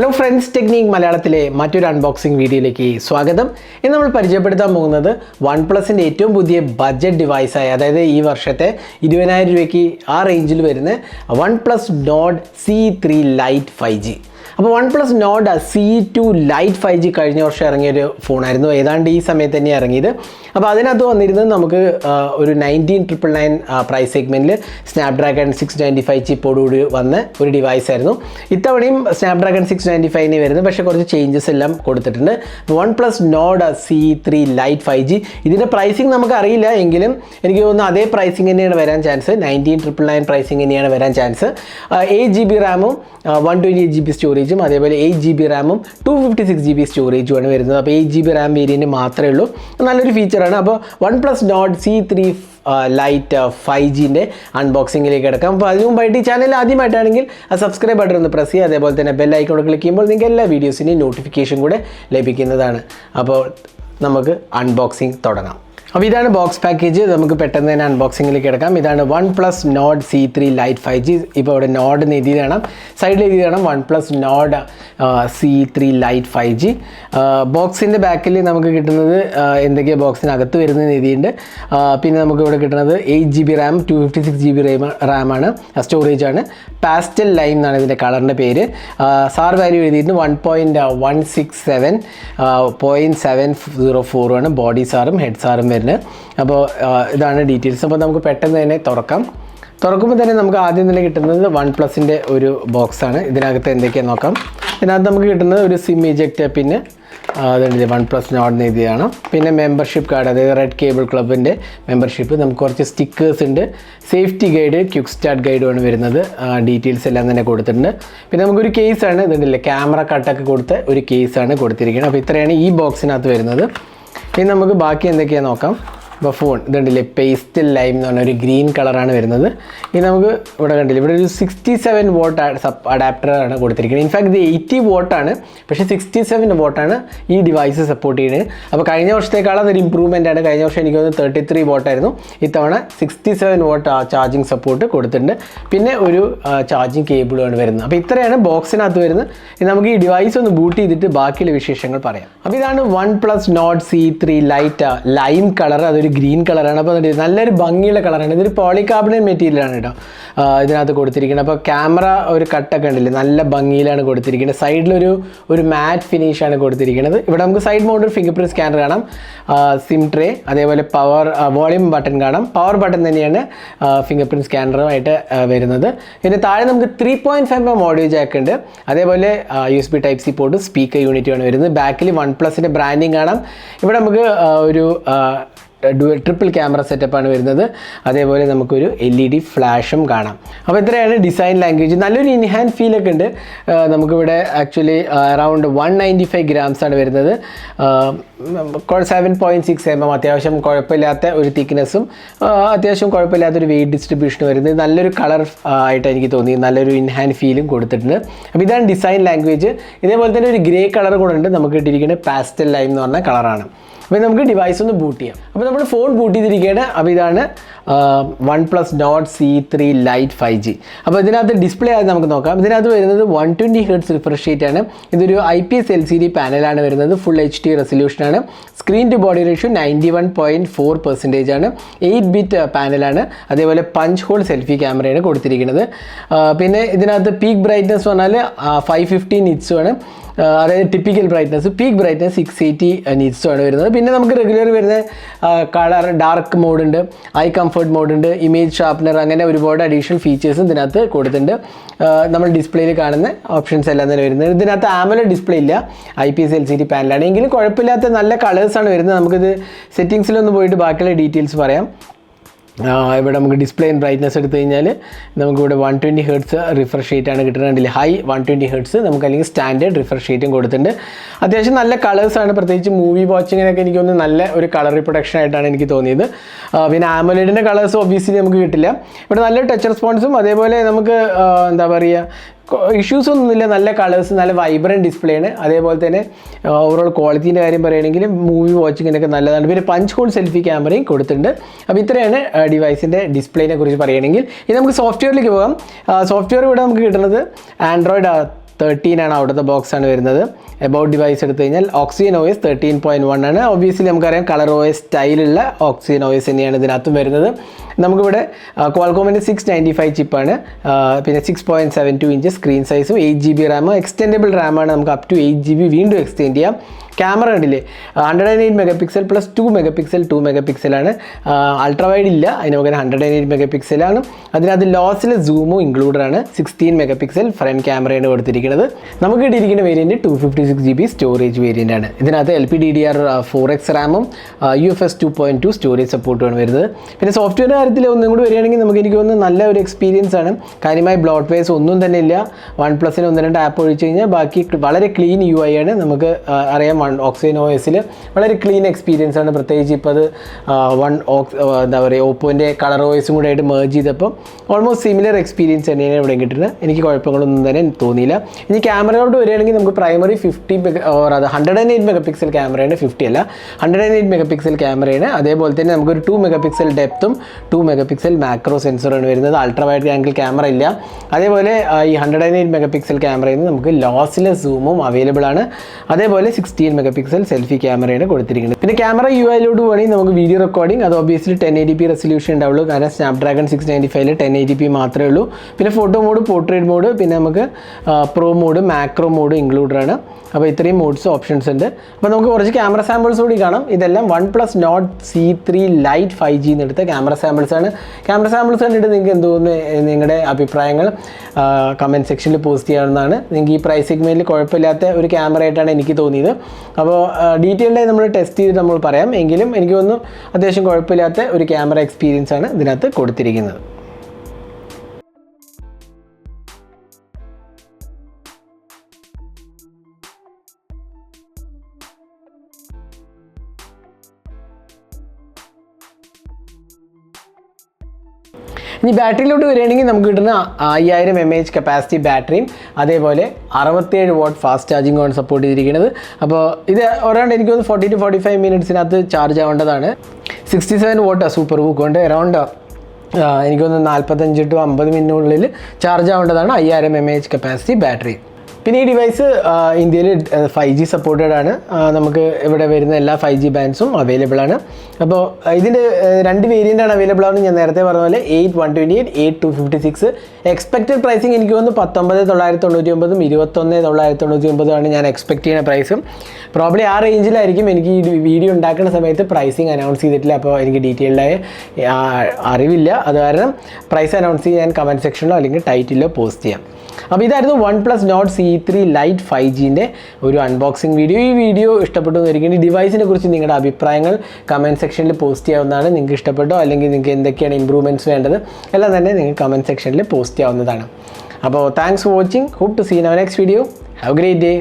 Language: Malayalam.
ഹലോ ഫ്രണ്ട്സ്, ടെക്നിക് മലയാളത്തിലെ മറ്റൊരു അൺബോക്സിംഗ് വീഡിയോയിലേക്ക് സ്വാഗതം. ഇന്ന് നമ്മൾ പരിചയപ്പെടുത്താൻ പോകുന്നത് വൺപ്ലസിൻ്റെ ഏറ്റവും പുതിയ ബഡ്ജറ്റ് ഡിവൈസായ, അതായത് ഈ വർഷത്തെ 20,000 രൂപയ്ക്ക് ആ റേഞ്ചിൽ വരുന്ന OnePlus Nord C3 Lite 5G. അപ്പോൾ OnePlus Nord C2 Lite 5G കഴിഞ്ഞ വർഷം ഇറങ്ങിയൊരു ഫോണായിരുന്നു, ഏതാണ്ട് ഈ സമയത്ത് തന്നെ ഇറങ്ങിയത്. അപ്പോൾ അതിനകത്ത് വന്നിരുന്നത് നമുക്ക് ഒരു 19,999 പ്രൈസ് സെഗ്മെൻറ്റിൽ സ്നാപ്ഡ്രാഗൺ 695 ചിപ്പോടുകൂടി വന്ന ഒരു ഡിവൈസായിരുന്നു. ഇത്തവണയും സ്നാപ്ഡ്രാഗൺ 695 വരുന്നത്, പക്ഷേ കുറച്ച് ചേഞ്ചസ് എല്ലാം കൊടുത്തിട്ടുണ്ട്. OnePlus Nord C3 Lite 5G ഇതിൻ്റെ പ്രൈസിങ് നമുക്ക് അറിയില്ല, എങ്കിലും എനിക്ക് തോന്നുന്നു അതേ പ്രൈസിങ് തന്നെയാണ് വരാൻ ചാൻസ്. 19,999 പ്രൈസിങ് തന്നെയാണ് വരാൻ ചാൻസ്. 8GB റാമും 128GB സ്റ്റോറേജും, അതേപോലെ 8GB റാമും 256GB സ്റ്റോറേജുമാണ് വരുന്നത്. അപ്പോൾ 8GB റാം വേരിയൻറ്റ് മാത്രമേ ഉള്ളൂ. നല്ലൊരു ഫീച്ചറാണ്. അപ്പോൾ OnePlus Nord C3 Lite 5Gൻ്റെ അൺബോക്സിങ്ങിലേക്ക് കിടക്കാം. അപ്പോൾ അതിന് മുമ്പായിട്ട് ഈ ചാനൽ ആദ്യമായിട്ടാണെങ്കിൽ ആ സബ്സ്ക്രൈബ് ബട്ടൺ ഒന്ന് പ്രസ് ചെയ്യുക. അതേപോലെ തന്നെ ബെൽ ഐക്കൺ ക്ലിക്ക് ചെയ്യുമ്പോൾ നിങ്ങൾക്ക് എല്ലാ വീഡിയോസിൻ്റെയും നോട്ടിഫിക്കേഷൻ കൂടെ ലഭിക്കുന്നതാണ്. അപ്പോൾ നമുക്ക് അൺബോക്സിങ് തുടങ്ങാം. അപ്പോൾ ഇതാണ് ബോക്സ് പാക്കേജ്. നമുക്ക് പെട്ടെന്ന് തന്നെ അൺബോക്സിങ്ങിലേക്ക് കിടക്കാം. ഇതാണ് OnePlus Nord C3 Lite 5G. ഇപ്പോൾ ഇവിടെ നോഡ് എന്ന് എഴുതി കാണാം, സൈഡിൽ എഴുതി കാണാം OnePlus Nord C3 Lite 5G. ബോക്സിൻ്റെ ബാക്കിൽ നമുക്ക് കിട്ടുന്നത് എന്തൊക്കെയാണ് ബോക്സിനകത്ത് വരുന്നതെന്ന് എഴുതിയിട്ടുണ്ട്. പിന്നെ നമുക്ക് ഇവിടെ കിട്ടുന്നത് 8GB റാം 256GB റാമാണ്, സ്റ്റോറേജാണ്. പാസ്റ്റൽ ലൈം എന്നാണ് ഇതിൻ്റെ കളറിൻ്റെ പേര്. സാർ വാല്യൂ എഴുതിയിട്ട് 1.167 0.704 ആണ് ബോഡി സാറും ഹെഡ് സാറും വരുന്നത്. അപ്പോൾ ഇതാണ് ഡീറ്റെയിൽസ്. അപ്പോൾ നമുക്ക് പെട്ടെന്ന് തന്നെ തുറക്കുമ്പോൾ തന്നെ നമുക്ക് ആദ്യം തന്നെ കിട്ടുന്നത് OnePlusൻ്റെ ഒരു ബോക്സാണ്. ഇതിനകത്ത് എന്തൊക്കെയാണ് നോക്കാം. ഇതിനകത്ത് നമുക്ക് കിട്ടുന്നത് ഒരു സിം ഇജക്റ്റ്, പിന്നെ അതുകൊണ്ട് OnePlus Nord എന്ന് എഴുതിയാണ്. പിന്നെ മെമ്പർഷിപ്പ് കാർഡ്, അതായത് റെഡ് കേബിൾ ക്ലബിൻ്റെ മെമ്പർഷിപ്പ്. നമുക്ക് കുറച്ച് സ്റ്റിക്കേഴ്സ് ഉണ്ട്, സേഫ്റ്റി ഗൈഡ്, ക്വിക്ക് സ്റ്റാർട്ട് ഗൈഡുമാണ് വരുന്നത്. ഡീറ്റെയിൽസ് എല്ലാം തന്നെ കൊടുത്തിട്ടുണ്ട്. പിന്നെ നമുക്കൊരു കേസാണ്, ഇതുണ്ടല്ലേ ക്യാമറ കട്ടൊക്കെ കൊടുത്ത ഒരു കേസാണ് കൊടുത്തിരിക്കുന്നത്. അപ്പോൾ ഇത്രയാണ് ഈ ബോക്സിനകത്ത് വരുന്നത്. ഇനി നമുക്ക് ബാക്കി എന്തൊക്കെയാണ് നോക്കാം. ഇപ്പോൾ ഫോൺ ഇതുണ്ടല്ലേ പേസ്റ്റൽ ലൈം എന്ന് പറഞ്ഞ ഒരു ഗ്രീൻ കളറാണ് വരുന്നത്. ഇനി നമുക്ക് ഇവിടെ കണ്ടില്ല, ഇവിടെ ഒരു 67 വാട്ട് അഡാപ്റ്ററാണ് കൊടുത്തിരിക്കുന്നത്. ഇൻഫാക്ട് ഇത് 80 വാട്ടാണ്, പക്ഷേ 67 വാട്ടാണ് ഈ ഡിവൈസ് സപ്പോർട്ട് ചെയ്യുന്നത്. അപ്പോൾ കഴിഞ്ഞ വർഷത്തേക്കാളും അതൊരു ഇമ്പ്രൂവ്മെൻ്റ് ആണ്. കഴിഞ്ഞ വർഷം എനിക്ക് തോന്നുന്നു 33 വാട്ടായിരുന്നു, ഇത്തവണ 67 വാട്ട് ചാർജിങ് സപ്പോർട്ട് കൊടുത്തിട്ടുണ്ട്. പിന്നെ ഒരു ചാർജിങ് കേബിളുമാണ് വരുന്നത്. അപ്പോൾ ഇത്രയാണ് ബോക്സിനകത്ത് വരുന്നത്. ഇനി നമുക്ക് ഈ ഡിവൈസ് ഒന്ന് ബൂട്ട് ചെയ്തിട്ട് ബാക്കിയുള്ള വിശേഷങ്ങൾ പറയാം. അപ്പോൾ ഇതാണ് OnePlus Nord C3 Lite lime colour, അതൊരു ഗ്രീൻ കളറാണ്. അപ്പോൾ നല്ലൊരു ഭംഗിയുള്ള കളറാണ്. ഇതൊരു പോളികാർബണേറ്റ് മെറ്റീരിയലാണ് കേട്ടോ ഇതിനകത്ത് കൊടുത്തിരിക്കുന്നത്. അപ്പോൾ ക്യാമറ ഒരു കട്ടൊക്കെ ഉണ്ടല്ലേ, നല്ല ഭംഗിയിലാണ് കൊടുത്തിരിക്കുന്നത്. സൈഡിലൊരു മാറ്റ് ഫിനിഷാണ് കൊടുത്തിരിക്കുന്നത്. ഇവിടെ നമുക്ക് side mounted finger print scanner കാണാം, സിം ട്രേ, അതേപോലെ വോളിയം ബട്ടൺ കാണാം. പവർ ബട്ടൺ തന്നെയാണ് ഫിംഗർ പ്രിൻറ്റ് സ്കാനറുമായിട്ട് വരുന്നത്. പിന്നെ താഴെ നമുക്ക് 3.5mm ഓഡിയോ ജാക്ക് ഉണ്ട്, അതേപോലെ USB Type-C പോർട്ട്, സ്പീക്കർ യൂണിറ്റുമാണ് വരുന്നത്. ബാക്കിൽ OnePlusൻ്റെ ബ്രാൻഡിങ് കാണാം. ഇവിടെ നമുക്ക് ഒരു ട്രിപ്പിൾ ക്യാമറ സെറ്റപ്പാണ് വരുന്നത്. അതേപോലെ നമുക്കൊരു LED ഫ്ലാഷും കാണാം. അപ്പോൾ ഇത്രയാണ് ഡിസൈൻ ലാംഗ്വേജ്. നല്ലൊരു ഇൻഹാൻഡ് ഫീലൊക്കെ ഉണ്ട്. നമുക്കിവിടെ ആക്ച്വലി അറൗണ്ട് 195 ഗ്രാംസാണ് വരുന്നത്. 7.6mm അത്യാവശ്യം കുഴപ്പമില്ലാത്ത ഒരു തിക്നെസ്സും അത്യാവശ്യം കുഴപ്പമില്ലാത്തൊരു വെയിറ്റ് ഡിസ്ട്രിബ്യൂഷനും വരുന്നത്. നല്ലൊരു കളർ ആയിട്ട് എനിക്ക് തോന്നി, നല്ലൊരു ഇൻഹാൻഡ് ഫീലും കൊടുത്തിട്ടുണ്ട്. അപ്പോൾ ഇതാണ് ഡിസൈൻ ലാംഗ്വേജ്. ഇതേപോലെ തന്നെ ഒരു ഗ്രേ കളർ കൂടെ ഉണ്ട്. നമുക്ക് കിട്ടിയിരിക്കുന്നത് പാസ്റ്റൽ ലൈം എന്ന് പറഞ്ഞ കളറാണ്. അപ്പോൾ നമുക്ക് ഡിവൈസ് ഒന്ന് ബൂട്ട് ചെയ്യാം. അപ്പോൾ നമ്മൾ ഫോൺ ബൂട്ട് ചെയ്തിരിക്കുകയാണ്. അപ്പോൾ ഇതാണ് OnePlus Nord C3 Lite 5G. അപ്പോൾ ഇതിനകത്ത് ഡിസ്പ്ലേ ആയത് നമുക്ക് നോക്കാം. ഇതിനകത്ത് വരുന്നത് 120 Hz റിഫ്രഷ് റേറ്റ് ആണ്. ഇതൊരു IPS LCD പാനലാണ് വരുന്നത്. ഫുൾ HD റെസൊല്യൂഷനാണ്. സ്ക്രീൻ ടു ബോഡി റേഷ്യോ 91.4% ആണ്. 8-bit പാനലാണ്. അതേപോലെ പഞ്ച് ഹോൾ സെൽഫി ക്യാമറയാണ് കൊടുത്തിരിക്കുന്നത്. പിന്നെ ഇതിനകത്ത് പീക്ക് ബ്രൈറ്റ്നസ് പറഞ്ഞാൽ 550 നിറ്റ്സുമാണ്. അതായത് ടിപ്പിക്കൽ ബ്രൈറ്റ്നസ്. പീക്ക് ബ്രൈറ്റ്നസ് 680 നിറ്റ്സുമാണ് വരുന്നത്. പിന്നെ നമുക്ക് റെഗുലർ വരുന്ന കളർ ഡാർക്ക് മോഡുണ്ട്, ഐ കംഫർട്ട് മോഡുണ്ട്, ഇമേജ് ഷാർപ്പനർ, അങ്ങനെ ഒരുപാട് അഡീഷണൽ ഫീച്ചേഴ്സും ഇതിനകത്ത് കൊടുത്തിട്ടുണ്ട്. നമ്മൾ ഡിസ്പ്ലേയിൽ കാണുന്ന ഓപ്ഷൻസ് എല്ലാം തന്നെ വരുന്നത്. ഇതിനകത്ത് AMOLED ഡിസ്പ്ലേ ഇല്ല, IPS LCD പാനലാണ്. എങ്കിലും കുഴപ്പമില്ലാത്ത നല്ല കളേഴ്സാണ് വരുന്നത്. നമുക്കിത് സെറ്റിങ്സിലൊന്ന് പോയിട്ട് ബാക്കിയുള്ള ഡീറ്റെയിൽസ് പറയാം. ഇവിടെ നമുക്ക് ഡിസ്പ്ലേ ആൻഡ് ബ്രൈറ്റ്നസ് എടുത്തു കഴിഞ്ഞാൽ നമുക്കിവിടെ 120 Hz റിഫ്രഷ് റേറ്റാണ് കിട്ടുന്നുണ്ടെങ്കിൽ ഹൈ 120 Hz, നമുക്ക് അല്ലെങ്കിൽ സ്റ്റാൻഡേർഡ് റിഫ്രഷ് റേറ്റും കൊടുത്തിട്ടുണ്ട്. അത്യാവശ്യം നല്ല കളേഴ്സാണ്, പ്രത്യേകിച്ച് മൂവി വാച്ചിങ്ങിനൊക്കെ എനിക്ക് തോന്നുന്നു നല്ല ഒരു കളർ റിപ്രൊഡക്ഷൻ ആയിട്ടാണ് എനിക്ക് തോന്നിയത്. പിന്നെ AMOLEDൻ്റെ കളേഴ്സ് ഒബ്വിയസ്ലി നമുക്ക് കിട്ടില്ല. ഇവിടെ നല്ല ടച്ച് റെസ്പോൺസും അതേപോലെ നമുക്ക് എന്താ പറയുക, ഇഷ്യൂസ് ഒന്നുമില്ല. നല്ല കളേഴ്സ്, നല്ല വൈബ്രൻറ്റ് ഡിസ്പ്ലേ ആണ്. അതേപോലെ തന്നെ ഓവറോൾ ക്വാളിറ്റീൻ്റെ കാര്യം പറയുകയാണെങ്കിൽ മൂവി വാച്ചിങ്ങിനൊക്കെ നല്ലതാണ്. പിന്നെ പഞ്ച് ഹോൾ സെൽഫി ക്യാമറയും കൊടുത്തിട്ടുണ്ട്. അപ്പോൾ ഇത്രയാണ് ഡിവൈസിൻ്റെ ഡിസ്പ്ലേനെ കുറിച്ച് പറയുകയാണെങ്കിൽ. ഇനി നമുക്ക് സോഫ്റ്റ്വെയറിലേക്ക് പോകാം. സോഫ്റ്റ്വെയർ ഇവിടെ നമുക്ക് കിട്ടുന്നത് ആൻഡ്രോയിഡ് 13 ആണ് അവിടുത്തെ ബോക്സ് ആണ് വരുന്നത്. എബൌട്ട് ഡിവൈസ് എടുത്തു കഴിഞ്ഞാൽ ഓക്സിജൻ OS 13.1 ആണ്. ഒബ്വിയസ്ലി നമുക്കറിയാം കളർ OS സ്റ്റൈലുള്ള ഓക്സിജൻ OS തന്നെയാണ് ഇതിനകത്തും വരുന്നത്. നമുക്കിവിടെ ക്വാൾകോമിൻ്റെ 695 ചിപ്പാണ്, പിന്നെ 6.72 ഇഞ്ച് സ്ക്രീൻ സൈസും 8 GB റാം, എക്സ്റ്റെൻഡബിൾ റാമാണ്, നമുക്ക് അപ് ടു 8 GB വീണ്ടും എക്സ്റ്റെൻഡ് ചെയ്യാം. ക്യാമറ കണ്ടില്ലേ, 108 mega pixel plus 2 mega pixel 2 mega പിക്സലാണ്. അൾട്രാ വൈഡ് ഇല്ല, അതിന് പകരം 108 മെഗാ പിക്സലാണ്. അതിനകത്ത് ലോസ്ലെസ് സൂമും ഇൻക്ലൂഡഡ് ആണ്. 16 മെഗാ പിക്സൽ ഫ്രണ്ട് ക്യാമറയാണ് കൊടുത്തിരിക്കുന്നത്. നമുക്ക് കിട്ടിയിരിക്കുന്ന വേരിയൻറ്റ് 256 GB സ്റ്റോറേജ് വേരിയൻ്റ് ആണ്. ഇതിനകത്ത് LPDDR4X റാമും UFS 2.2 സ്റ്റോറേജ് സപ്പോർട്ടുമാണ് വരുന്നത്. പിന്നെ സോഫ്റ്റ്വെയർ കാര്യത്തിൽ ഒന്നും കൂടി വരികയാണെങ്കിൽ എനിക്ക് തോന്നുന്നു നല്ല ഒരു എക്സ്പീരിയൻസ് ആണ്. കാര്യമായി ബ്ലോട്ട് വെയർസ് ഒന്നും തന്നെ ഇല്ല. OnePlusന് 1-2 ആപ്പ് ഒഴിച്ച് കഴിഞ്ഞാൽ ബാക്കി വളരെ ക്ലീൻ UI ആണ്. നമുക്ക് അറിയാം ഓക്സിജൻ OSൽ വളരെ ക്ലീൻ എക്സ്പീരിയൻസ് ആണ്. പ്രത്യേകിച്ച് ഇപ്പോൾ അത് എന്താ പറയുക, ഓപ്പോൻ്റെ കളർ OSും കൂടെ ആയിട്ട് മേർജ് ചെയ്തപ്പോൾ ഓൾമോസ്റ്റ് സിമിലർ എക്സ്പീരിയൻസ് തന്നെയാണ് ഇവിടെ കിട്ടുന്നത്. എനിക്ക് കുഴപ്പങ്ങളൊന്നും തന്നെ തോന്നിയില്ല. ഇനി ക്യാമറയോട് വരികയാണെങ്കിൽ നമുക്ക് പ്രൈമറി 108 മെഗാ പിക്സൽ ക്യാമറയാണ്, 50 അല്ല 108 മെഗാ പിക്സൽ ക്യാമറയാണ്. അതേപോലെ തന്നെ നമുക്കൊരു 2 മെഗാ പിക്സൽ ഡെപ്തും 2 മെഗാ പിക്സൽ മാക്രോ സെൻസറാണ് വരുന്നത്. അൾട്രാ വൈഡ് ആംഗിൾ ക്യാമറ ഇല്ല. അതേപോലെ ഈ 108 മെഗാ പിക്സൽ ക്യാമറയിൽ നിന്ന് നമുക്ക് ലോസ്ലെസ് സൂമും അവൈലബിൾ ആണ്. അതേപോലെ 16 മെഗാ പിക്സൽ സെൽഫി ക്യാമറയാണ് കൊടുത്തിരിക്കുന്നത്. പിന്നെ ക്യാമറ UIയിലോട്ട് വേണമെങ്കിൽ നമുക്ക് വീഡിയോ റെക്കോർഡിംഗ്, അത് ഒബ്വിയസ്ലി 1080p റെസൊല്യൂഷൻ ഉണ്ടാവുള്ളൂ. കാരണം സ്നാപ്ഡ്രാഗൺ 695 1080p മാത്രമേ ഉള്ളൂ. പിന്നെ ഫോട്ടോ മോഡ്, പോർട്രേറ്റ് മോഡ്, പിന്നെ നമുക്ക് pro mode, macro mode included ആണ്. അപ്പോൾ ഇത്രയും മോഡ്സ് ഓപ്ഷൻസ് ഉണ്ട്. അപ്പോൾ നമുക്ക് കുറച്ച് ക്യാമറ സാമ്പിൾസ് കൂടി കാണാം. ഇതെല്ലാം OnePlus Nord C3 Lite 5G എന്നെടുത്ത ക്യാമറ സാമ്പിൾസ് ആണ്. ക്യാമറ സാമ്പിൾസ് കണ്ടിട്ട് നിങ്ങൾക്ക് എന്ത് തോന്നുന്നു, നിങ്ങളുടെ അഭിപ്രായങ്ങൾ കമൻറ്റ് സെക്ഷനിൽ പോസ്റ്റ് ചെയ്യാവുന്നതാണ്. നിങ്ങൾക്ക് ഈ പ്രൈസ് സെഗ്മെൻറ്റിൽ കുഴപ്പമില്ലാത്ത ഒരു ക്യാമറ ആയിട്ടാണ് എനിക്ക് തോന്നിയത്. അപ്പോൾ ഡീറ്റെയിൽഡായി നമ്മൾ ടെസ്റ്റ് ചെയ്ത് നമ്മൾ പറയാം. എങ്കിലും എനിക്ക് തോന്നുന്നു അത്യാവശ്യം കുഴപ്പമില്ലാത്ത ഒരു ക്യാമറ എക്സ്പീരിയൻസ് ആണ് ഇതിനകത്ത് കൊടുത്തിരിക്കുന്നത്. ഇനി ബാറ്ററിയിലോട്ട് വരികയാണെങ്കിൽ നമുക്ക് കിട്ടുന്ന 5000 mAh കപ്പാസിറ്റി ബാറ്ററിയും അതേപോലെ 67 വാട്ട് ഫാസ്റ്റ് ചാർജിങ്ങുമാണ് സപ്പോർട്ട് ചെയ്തിരിക്കുന്നത്. അപ്പോൾ ഇത് ഒരാണ്ട് എനിക്ക് തോന്നുന്നു 40 to 45 മിനിറ്റ്സിനകത്ത് ചാർജ് ആവേണ്ടതാണ്. 67 വാട്ട് സൂപ്പർ ഹൂക്ക് കൊണ്ട് അറൗണ്ട് എനിക്ക് തോന്നുന്നു 45 to 50 മിനിറ്റിനുള്ളിൽ ചാർജ് ആവേണ്ടതാണ്. 5000 mAh കപ്പാസിറ്റി ബാറ്ററി. പിന്നെ ഈ ഡിവൈസ് ഇന്ത്യയിൽ 5G സപ്പോർട്ടഡ് ആണ്. നമുക്ക് ഇവിടെ വരുന്ന എല്ലാ 5G ബാൻഡ്സും അവൈലബിൾ ആണ്. അപ്പോൾ ഇതിൻ്റെ 2 വേരിയൻ്റാണ് അവൈലബിൾ ആണ്. ഞാൻ നേരത്തെ പറഞ്ഞ പോലെ 8,128, 8,256. എക്സ്പെക്റ്റഡ് പ്രൈസിങ് എനിക്ക് തോന്നുന്നു 19,999, 21,999 ആണ് ഞാൻ എക്സ്പെക്ട് ചെയ്യുന്ന പ്രൈസും. പ്രോബ്ലി ആ റേഞ്ചിലായിരിക്കും. എനിക്ക് ഈ വീഡിയോ ഉണ്ടാക്കുന്ന സമയത്ത് പ്രൈസിങ് അനൗൺസ് ചെയ്തിട്ടില്ല, അപ്പോൾ എനിക്ക് ഡീറ്റെയിൽഡായ അറിവില്ല. അത് കാരണം പ്രൈസ് അനൗൺസ് ചെയ്യാൻ കമൻറ്റ് സെക്ഷനിലോ അല്ലെങ്കിൽ ടൈറ്റിലോ പോസ്റ്റ് ചെയ്യാം. അപ്പോൾ ഇതായിരുന്നു OnePlus Nord C3 Lite 5Gൻ്റെ ഒരു അൺബോക്സിങ് വീഡിയോ. ഈ വീഡിയോ ഇഷ്ടപ്പെട്ടു എന്നിരിക്കും. ഈ ഡിവൈസിനെ കുറിച്ച് നിങ്ങളുടെ അഭിപ്രായങ്ങൾ കമൻറ്റ് സെക്ഷനിൽ പോസ്റ്റ് ചെയ്യാവുന്നതാണ്. നിങ്ങൾക്ക് ഇഷ്ടപ്പെട്ടോ അല്ലെങ്കിൽ നിങ്ങൾക്ക് എന്തൊക്കെയാണ് ഇമ്പ്രൂവ്മെൻറ്റ്സ് വേണ്ടത് എല്ലാം തന്നെ നിങ്ങൾക്ക് കമൻറ്റ് സെക്ഷനിൽ പോസ്റ്റ് ചെയ്യാവുന്നതാണ്. അപ്പോൾ thanks for watching. Hope to see in our next video. Have a great day.